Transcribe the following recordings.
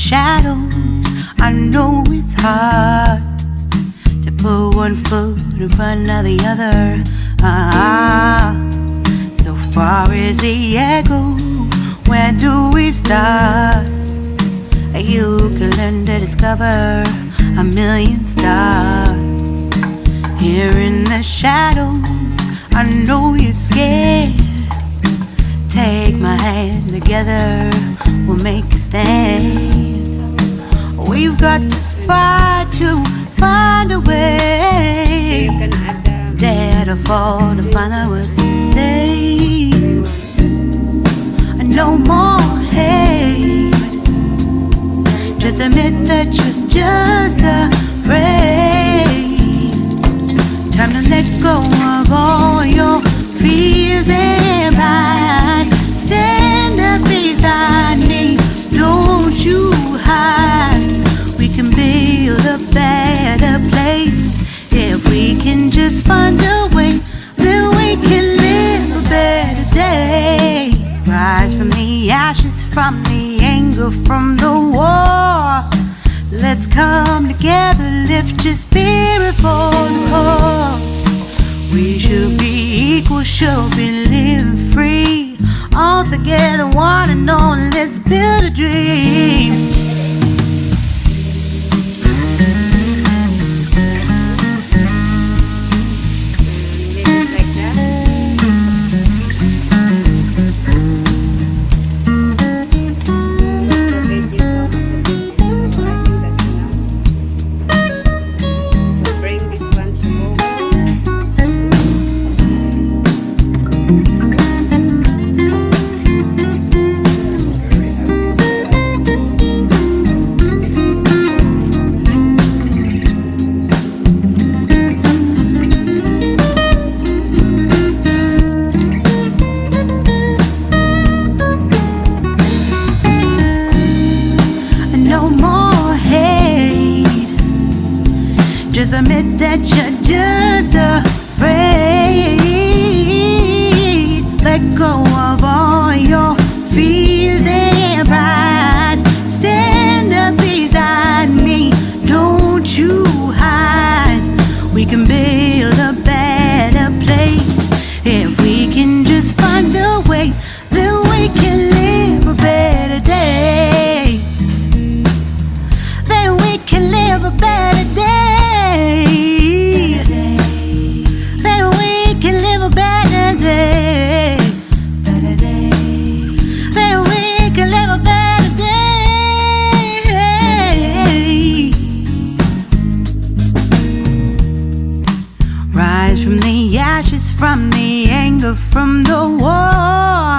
shadows, I know it's hard to put one foot in front of the other. So far as the echo, where do we start? You can learn to discover a million stars. Here in the shadows, I know you're scared. Take my hand, together we'll make a stand. We've got to fight to find a way. Dare to fall to find out what to say. No more hate. Just admit that you're just afraid. Time to let go of all your fears and pride. Stand up beside me, don't you hide. We can build a better place. If we can just find a way, then we can live a better day. Rise from the ashes, from the anger, from the war. Let's come together, lift your spirit for the cause. We should be equal, should be living free. All together, one and all, let's build a dream. Just admit that you're just afraid. Let go of all your fears and pride. Stand up beside me, don't you hide. We can build a better place. If we can just find a way, then we can live a better day. Then we can live a better day. Then we can live a better day. Then we can live a better day. Rise from the ashes, from the anger, from the war.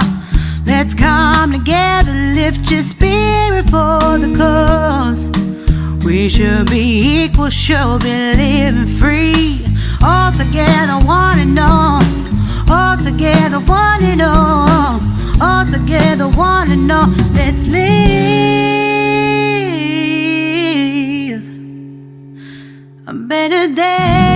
Let's come together, lift your spirit for the cause. We should be equal, should be living free. All together, one and all. All together, one and all. All together, one and all. Let's live a better day.